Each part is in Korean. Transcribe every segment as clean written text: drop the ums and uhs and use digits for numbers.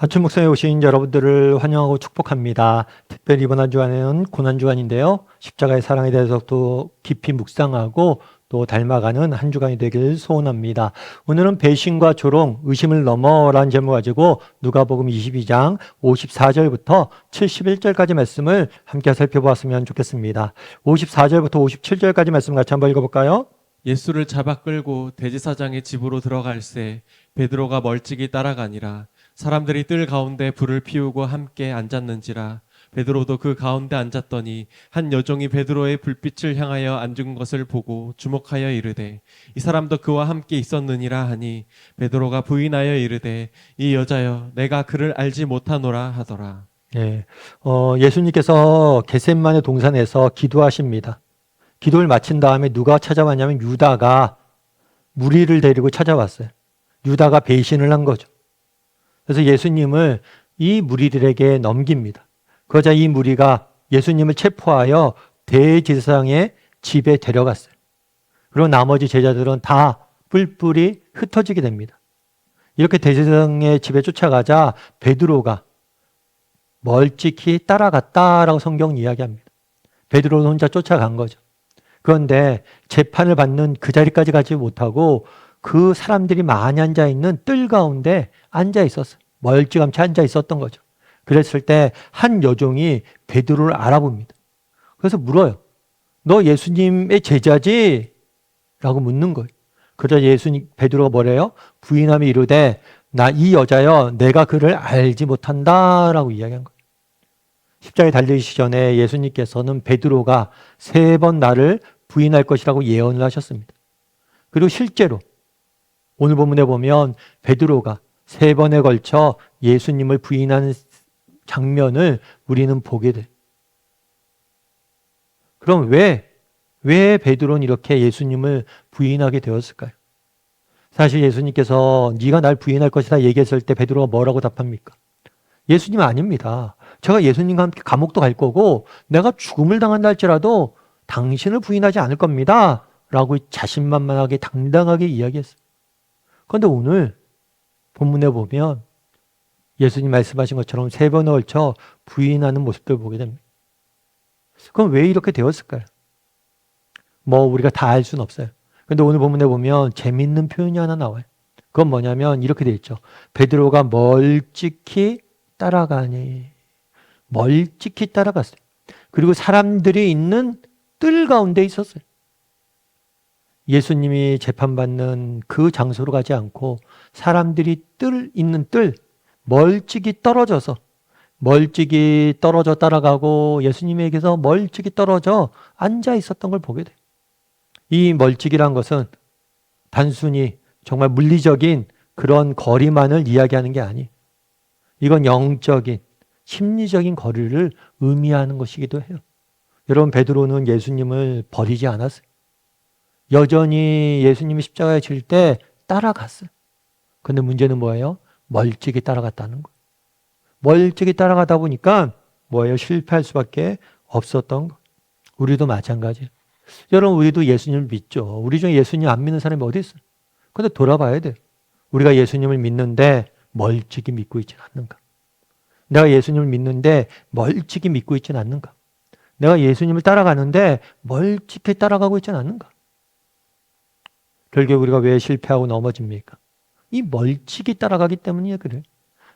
하춘 목성에 오신 여러분들을 환영하고 축복합니다. 특별히 이번 한 주간에는 고난주간인데요. 십자가의 사랑에 대해서 또 깊이 묵상하고 또 닮아가는 한 주간이 되길 소원합니다. 오늘은 배신과 조롱, 의심을 넘어라는 제목을 가지고 누가복음 22장 54절부터 71절까지 말씀을 함께 살펴보았으면 좋겠습니다. 54절부터 57절까지 말씀 같이 한번 읽어볼까요? 예수를 잡아 끌고 대제사장의 집으로 들어갈새 베드로가 멀찍이 따라가니라. 사람들이 뜰 가운데 불을 피우고 함께 앉았는지라. 베드로도 그 가운데 앉았더니 한 여종이 베드로의 불빛을 향하여 앉은 것을 보고 주목하여 이르되 이 사람도 그와 함께 있었느니라 하니 베드로가 부인하여 이르되 이 여자여 내가 그를 알지 못하노라 하더라. 예, 예수님께서 겟셋마네 동산에서 기도하십니다. 기도를 마친 다음에 누가 찾아왔냐면 유다가 무리를 데리고 찾아왔어요. 유다가 배신을 한 거죠. 그래서 예수님을 이 무리들에게 넘깁니다. 그러자 이 무리가 예수님을 체포하여 대제사장의 집에 데려갔어요. 그리고 나머지 제자들은 다 뿔뿔이 흩어지게 됩니다. 이렇게 대제사장의 집에 쫓아가자 베드로가 멀찍이 따라갔다라고 성경은 이야기합니다. 베드로는 혼자 쫓아간 거죠. 그런데 재판을 받는 그 자리까지 가지 못하고 그 사람들이 많이 앉아 있는 뜰 가운데 앉아 있었어요. 멀찌감치 앉아 있었던 거죠. 그랬을 때 한 여종이 베드로를 알아봅니다. 그래서 물어요. 너 예수님의 제자지? 라고 묻는 거예요. 그러자 베드로가 뭐래요? 부인하며 이르되 나 이 여자여 내가 그를 알지 못한다 라고 이야기한 거예요. 십자가에 달리시기 전에 예수님께서는 베드로가 3번 나를 부인할 것이라고 예언을 하셨습니다. 그리고 실제로 오늘 본문에 보면 베드로가 3번에 걸쳐 예수님을 부인하는 장면을 우리는 보게 돼요. 그럼 왜 베드로는 이렇게 예수님을 부인하게 되었을까요? 사실 예수님께서 네가 날 부인할 것이다 얘기했을 때 베드로가 뭐라고 답합니까? 예수님 아닙니다. 제가 예수님과 함께 감옥도 갈 거고 내가 죽음을 당한다 할지라도 당신을 부인하지 않을 겁니다. 라고 자신만만하게 당당하게 이야기했어요. 그런데 오늘 본문에 보면 예수님 말씀하신 것처럼 3번에 걸쳐 부인하는 모습들을 보게 됩니다. 그럼 왜 이렇게 되었을까요? 우리가 다 알 수는 없어요. 그런데 오늘 본문에 보면 재밌는 표현이 하나 나와요. 그건 뭐냐면 이렇게 되어 있죠. 베드로가 멀찍이 따라가니. 멀찍이 따라갔어요. 그리고 사람들이 있는 뜰 가운데 있었어요. 예수님이 재판받는 그 장소로 가지 않고 사람들이 있는 뜰, 멀찍이 떨어져 따라가고 예수님에게서 멀찍이 떨어져 앉아 있었던 걸 보게 돼요. 이 멀찍이란 것은 단순히 정말 물리적인 그런 거리만을 이야기하는 게 아니에요. 이건 영적인, 심리적인 거리를 의미하는 것이기도 해요. 여러분, 베드로는 예수님을 버리지 않았어요. 여전히 예수님이 십자가에 질 때 따라갔어요. 그런데 문제는 뭐예요? 멀찍이 따라갔다는 거예요. 멀찍이 따라가다 보니까 뭐예요? 실패할 수밖에 없었던 거. 우리도 마찬가지예요. 여러분, 우리도 예수님을 믿죠. 우리 중에 예수님 안 믿는 사람이 어디 있어요? 그런데 돌아봐야 돼요. 우리가 예수님을 믿는데 멀찍이 믿고 있지는 않는가? 내가 예수님을 믿는데 멀찍이 믿고 있지는 않는가? 내가 예수님을 따라가는데 멀찍이 따라가고 있지는 않는가? 결국 우리가 왜 실패하고 넘어집니까? 이 멀찍이 따라가기 때문이에요. 그래요.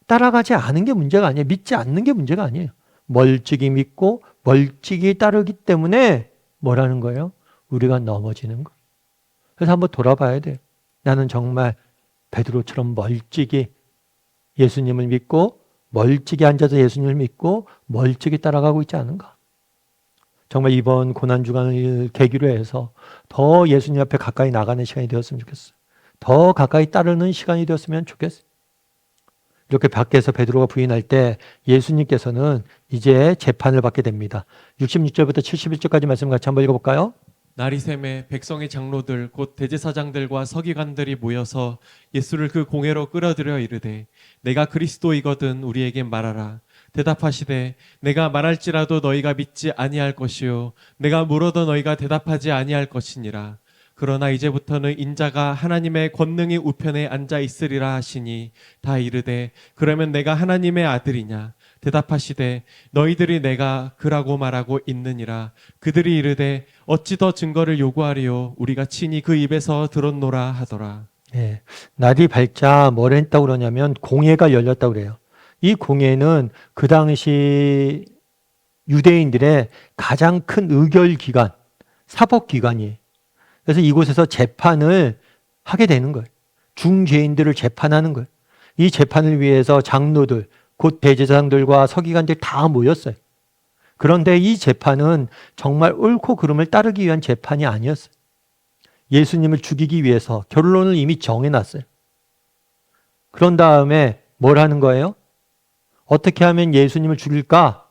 따라가지 않은 게 문제가 아니에요. 믿지 않는 게 문제가 아니에요. 멀찍이 믿고 멀찍이 따르기 때문에 뭐라는 거예요? 우리가 넘어지는 거예요. 그래서 한번 돌아봐야 돼요. 나는 정말 베드로처럼 멀찍이 예수님을 믿고 멀찍이 앉아서 예수님을 믿고 멀찍이 따라가고 있지 않은가? 정말 이번 고난주간을 계기로 해서 더 예수님 앞에 가까이 나가는 시간이 되었으면 좋겠어요. 더 가까이 따르는 시간이 되었으면 좋겠어요. 이렇게 밖에서 베드로가 부인할 때 예수님께서는 이제 재판을 받게 됩니다. 66절부터 71절까지 말씀 같이 한번 읽어볼까요? 날이 새매 백성의 장로들 곧 대제사장들과 서기관들이 모여서 예수를 그 공회로 끌어들여 이르되 내가 그리스도이거든 우리에게 말하라. 대답하시되 내가 말할지라도 너희가 믿지 아니할 것이요 내가 물어도 너희가 대답하지 아니할 것이니라. 그러나 이제부터는 인자가 하나님의 권능의 우편에 앉아 있으리라 하시니 다 이르되 그러면 내가 하나님의 아들이냐 대답하시되 너희들이 내가 그라고 말하고 있느니라. 그들이 이르되 어찌 더 증거를 요구하리요 우리가 친히 그 입에서 들었노라 하더라. 예, 날이 밝자 뭘 했다고 그러냐면 공회가 열렸다고 그래요. 이 공회는 그 당시 유대인들의 가장 큰 의결기관, 사법기관이에요. 그래서 이곳에서 재판을 하게 되는 거예요. 중죄인들을 재판하는 거예요. 이 재판을 위해서 장로들, 곧 대제사장들과 서기관들이 다 모였어요. 그런데 이 재판은 정말 옳고 그름을 따르기 위한 재판이 아니었어요. 예수님을 죽이기 위해서 결론을 이미 정해놨어요. 그런 다음에 뭘 하는 거예요? 어떻게 하면 예수님을 죽일까?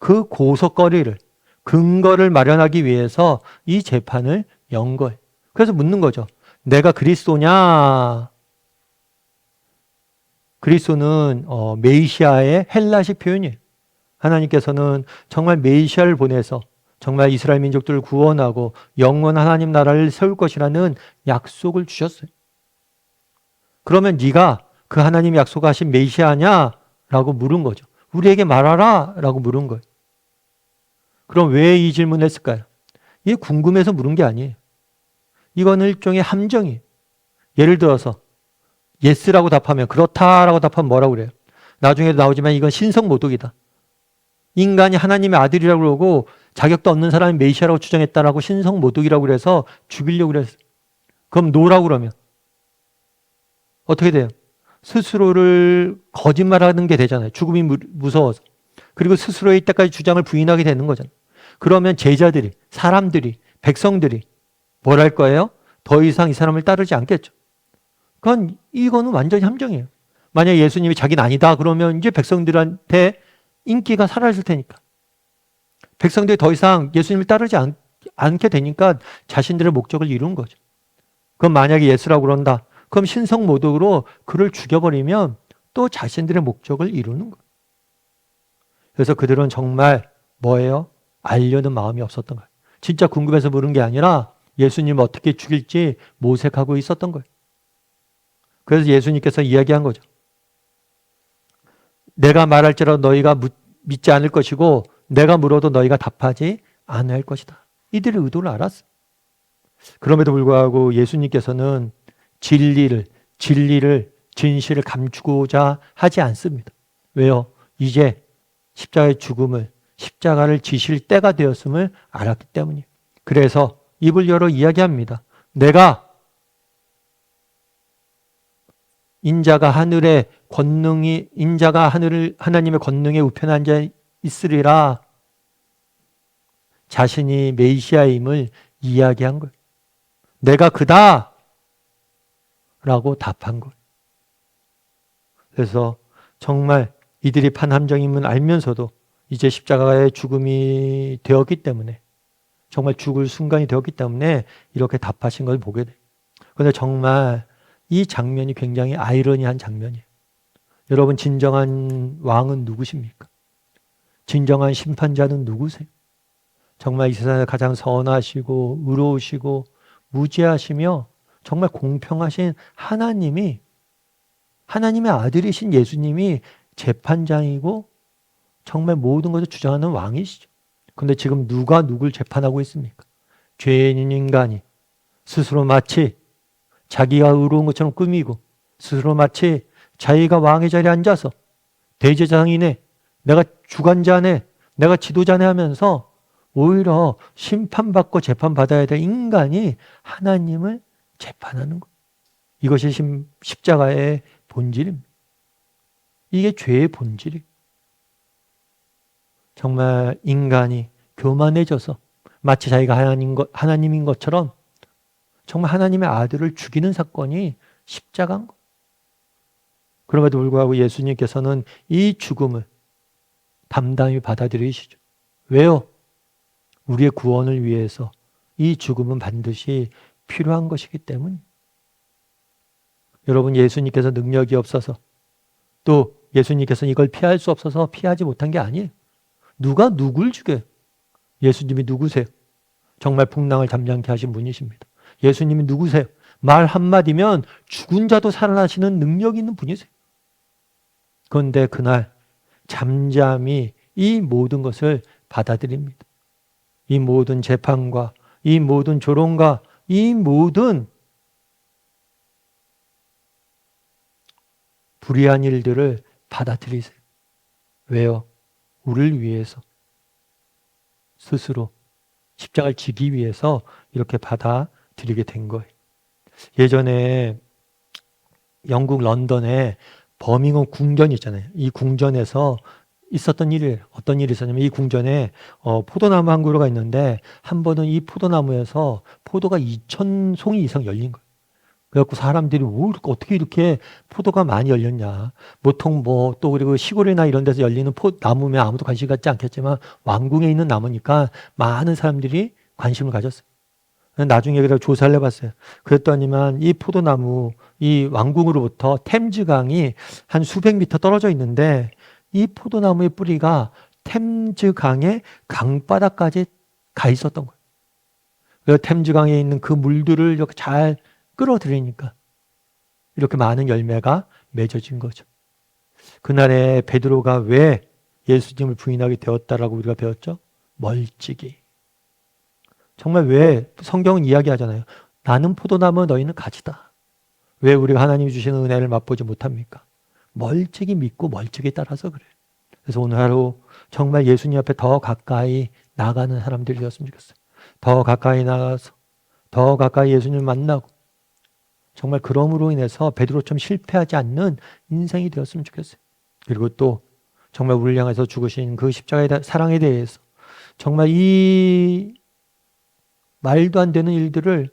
그 고속거리를, 근거를 마련하기 위해서 이 재판을 연 거예요. 그래서 묻는 거죠. 내가 그리스도냐? 그리스도는 메시아의 헬라식 표현이에요. 하나님께서는 정말 메시아를 보내서 정말 이스라엘 민족들을 구원하고 영원한 하나님 나라를 세울 것이라는 약속을 주셨어요. 그러면 네가 그 하나님이 약속하신 메시아냐? 라고 물은 거죠. 우리에게 말하라 라고 물은 거예요. 그럼 왜 이 질문을 했을까요? 이게 궁금해서 물은 게 아니에요. 이거는 일종의 함정이에요. 예를 들어서 예스라고 답하면 그렇다라고 답하면 뭐라고 그래요? 나중에도 나오지만 이건 신성모독이다. 인간이 하나님의 아들이라고 그러고 자격도 없는 사람이 메시아라고 주장했다라고 신성모독이라고 그래서 죽이려고 그랬어요. 그럼 노라고 그러면 어떻게 돼요? 스스로를 거짓말하는 게 되잖아요. 죽음이 무서워서. 그리고 스스로의 이때까지 주장을 부인하게 되는 거잖아요. 그러면 제자들이, 사람들이, 백성들이 뭘 할 거예요? 더 이상 이 사람을 따르지 않겠죠. 그건 이거는 완전히 함정이에요. 만약 예수님이 자기는 아니다 그러면 이제 백성들한테 인기가 사라질 테니까. 백성들이 더 이상 예수님을 따르지 않게 되니까 자신들의 목적을 이룬 거죠. 그럼 만약에 예수라고 그런다. 그럼 신성모독으로 그를 죽여버리면 또 자신들의 목적을 이루는 거예요. 그래서 그들은 정말 뭐예요? 알려는 마음이 없었던 거예요. 진짜 궁금해서 물은 게 아니라 예수님을 어떻게 죽일지 모색하고 있었던 거예요. 그래서 예수님께서 이야기한 거죠. 내가 말할지라도 너희가 믿지 않을 것이고 내가 물어도 너희가 답하지 않을 것이다. 이들의 의도를 알았어요. 그럼에도 불구하고 예수님께서는 진실을 감추고자 하지 않습니다. 왜요? 이제 십자가의 죽음을, 십자가를 지실 때가 되었음을 알았기 때문이에요. 그래서 입을 열어 이야기합니다. 내가 인자가 하나님의 권능에 우편에 앉아 있으리라 자신이 메시아임을 이야기한 거예요. 내가 그다 라고 답한 거예요. 그래서 정말 이들이 판 함정임을 알면서도 이제 십자가의 죽음이 되었기 때문에 정말 죽을 순간이 되었기 때문에 이렇게 답하신 걸 보게 돼요. 그런데 정말 이 장면이 굉장히 아이러니한 장면이에요. 여러분 진정한 왕은 누구십니까? 진정한 심판자는 누구세요? 정말 이 세상에 가장 선하시고 의로우시고 무지하시며 정말 공평하신 하나님이 하나님의 아들이신 예수님이 재판장이고 정말 모든 것을 주장하는 왕이시죠. 그런데 지금 누가 누굴 재판하고 있습니까? 죄인인 인간이 스스로 마치 자기가 의로운 것처럼 꾸미고 스스로 마치 자기가 왕의 자리에 앉아서 대제사장이네, 내가 주관자네, 내가 지도자네 하면서 오히려 심판받고 재판받아야 될 인간이 하나님을 재판하는 것. 이것이 십자가의 본질입니다. 이게 죄의 본질이에요. 정말 인간이 교만해져서 마치 자기가 하나님인 것처럼 정말 하나님의 아들을 죽이는 사건이 십자가인 것. 그럼에도 불구하고 예수님께서는 이 죽음을 담담히 받아들이시죠. 왜요? 우리의 구원을 위해서 이 죽음은 반드시 필요한 것이기 때문에. 여러분 예수님께서 능력이 없어서 또 예수님께서는 이걸 피할 수 없어서 피하지 못한 게 아니에요. 누가 누굴 죽여요? 예수님이 누구세요? 정말 풍랑을 잠잠케 하신 분이십니다. 예수님이 누구세요? 말 한마디면 죽은 자도 살아나시는 능력이 있는 분이세요. 그런데 그날 잠잠히 이 모든 것을 받아들입니다. 이 모든 재판과 이 모든 조롱과 이 모든 불의한 일들을 받아들이세요. 왜요? 우리를 위해서 스스로 십자가를 지기 위해서 이렇게 받아들이게 된 거예요. 예전에 영국 런던에 버밍엄 궁전 있잖아요. 이 궁전에서 있었던 일이 어떤 일이 있었냐면 이 궁전에 포도나무 한 그루가 있는데 한 번은 이 포도나무에서 포도가 2,000송이 이상 열린 거예요. 그래갖고 사람들이 어떻게 이렇게 포도가 많이 열렸냐. 보통 또 그리고 시골이나 이런 데서 열리는 나무면 아무도 관심 갖지 않겠지만 왕궁에 있는 나무니까 많은 사람들이 관심을 가졌어요. 나중에 그래서 조사를 해봤어요. 그랬더니만 이 포도나무, 이 왕궁으로부터 템즈강이 한 수백 미터 떨어져 있는데 이 포도나무의 뿌리가 템즈강의 강바닥까지 가 있었던 거예요. 그래서 템즈강에 있는 그 물들을 이렇게 잘 끌어들이니까 이렇게 많은 열매가 맺어진 거죠. 그날에 베드로가 왜 예수님을 부인하게 되었다라고 우리가 배웠죠? 멀찍이. 정말 왜 성경은 이야기하잖아요. 나는 포도나무 너희는 가지다. 왜 우리가 하나님이 주시는 은혜를 맛보지 못합니까? 멀찍이 믿고 멀찍이 따라서 그래요. 그래서 오늘 하루 정말 예수님 앞에 더 가까이 나가는 사람들이 되었으면 좋겠어요. 더 가까이 나가서 더 가까이 예수님을 만나고 정말 그럼으로 인해서 베드로처럼 실패하지 않는 인생이 되었으면 좋겠어요. 그리고 또 정말 우리를 향해서 죽으신 그 십자가의 사랑에 대해서 정말 이 말도 안 되는 일들을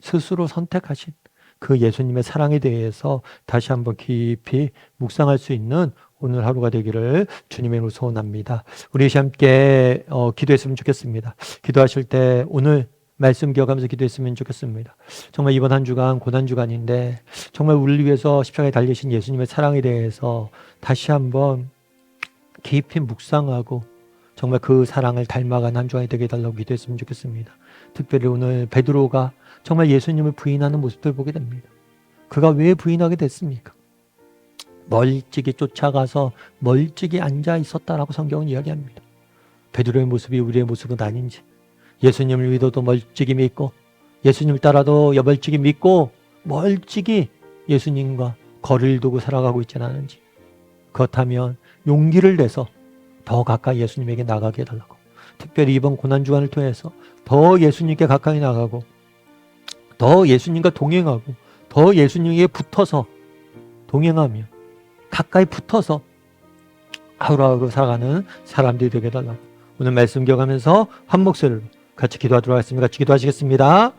스스로 선택하신 그 예수님의 사랑에 대해서 다시 한번 깊이 묵상할 수 있는 오늘 하루가 되기를 주님의 이름으로 소원합니다. 우리 함께 기도했으면 좋겠습니다. 기도하실 때 오늘 말씀 기억하면서 기도했으면 좋겠습니다. 정말 이번 한 주간 고난주간인데 정말 우리를 위해서 십자가에 달리신 예수님의 사랑에 대해서 다시 한번 깊이 묵상하고 정말 그 사랑을 닮아가는 한 주간이 되게 해달라고 기도했으면 좋겠습니다. 특별히 오늘 베드로가 정말 예수님을 부인하는 모습들 보게 됩니다. 그가 왜 부인하게 됐습니까? 멀찍이 쫓아가서 멀찍이 앉아 있었다라고 성경은 이야기합니다. 베드로의 모습이 우리의 모습은 아닌지, 예수님을 믿어도 멀찍이 믿고 예수님을 따라도 멀찍이 믿고 멀찍이 예수님과 거리를 두고 살아가고 있지는 않은지, 그렇다면 용기를 내서 더 가까이 예수님에게 나가게 해달라고, 특별히 이번 고난주간을 통해서 더 예수님께 가까이 나가고 더 예수님과 동행하고 더 예수님에게 붙어서 동행하며 가까이 붙어서 하루하루 살아가는 사람들이 되게 해달라고 오늘 말씀 기억하면서 한 목소리로 같이 기도하도록 하겠습니다. 같이 기도하시겠습니다.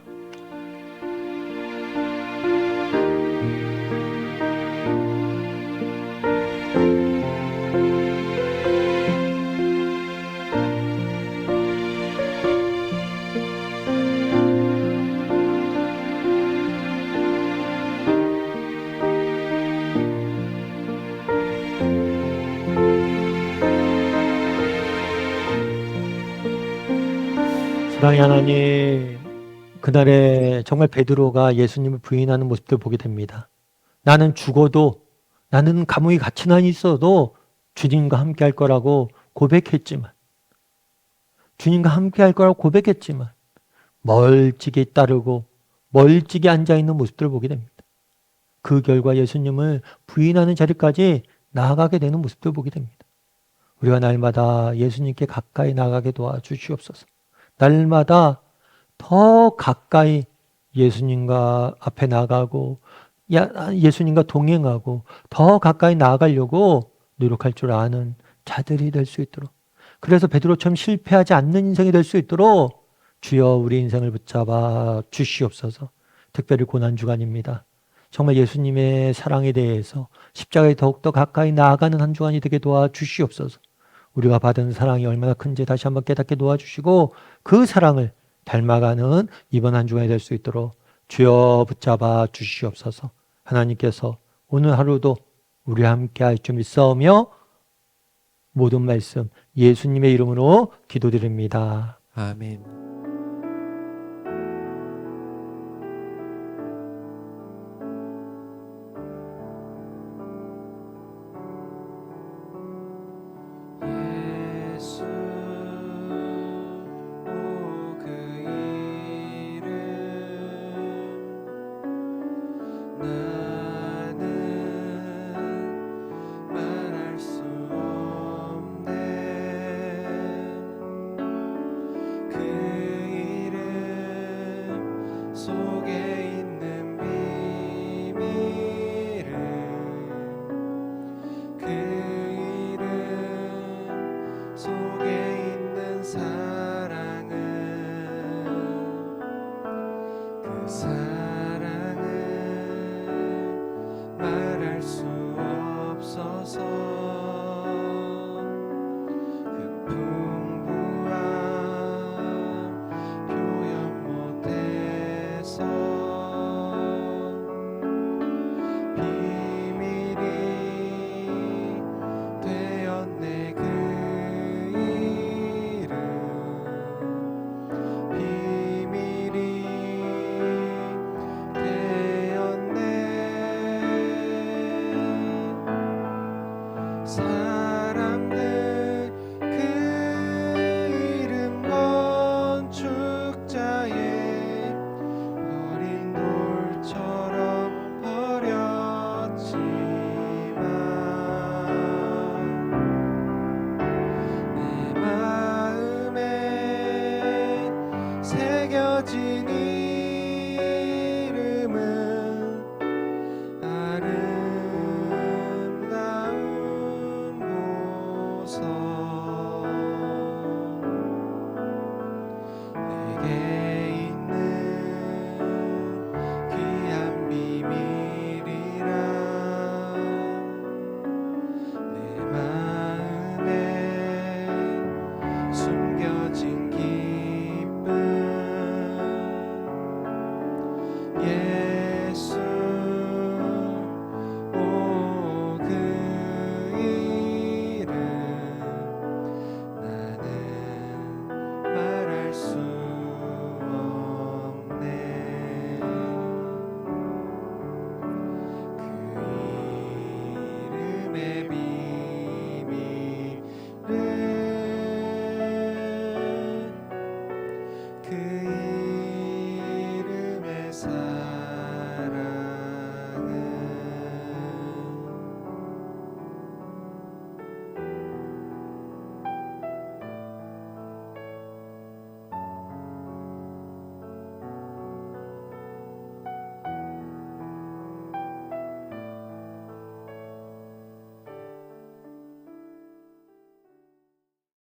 사랑의 하나님, 그날에 정말 베드로가 예수님을 부인하는 모습들 보게 됩니다. 나는 죽어도, 나는 감옥에 갇히나 있어도 주님과 함께 할 거라고 고백했지만, 주님과 함께 할 거라고 고백했지만 멀찍이 따르고 멀찍이 앉아있는 모습들을 보게 됩니다. 그 결과 예수님을 부인하는 자리까지 나아가게 되는 모습들을 보게 됩니다. 우리가 날마다 예수님께 가까이 나가게 도와주시옵소서. 날마다 더 가까이 예수님과 앞에 나가고 예수님과 동행하고 더 가까이 나아가려고 노력할 줄 아는 자들이 될 수 있도록, 그래서 베드로처럼 실패하지 않는 인생이 될 수 있도록 주여 우리 인생을 붙잡아 주시옵소서. 특별히 고난주간입니다. 정말 예수님의 사랑에 대해서 십자가에 더욱더 가까이 나아가는 한 주간이 되게 도와주시옵소서. 우리가 받은 사랑이 얼마나 큰지 다시 한번 깨닫게 도와주시고 그 사랑을 닮아가는 이번 한 주간이 될 수 있도록 주여 붙잡아 주시옵소서. 하나님께서 오늘 하루도 우리와 함께 할 줄 믿사오며 모든 말씀 예수님의 이름으로 기도드립니다. 아멘.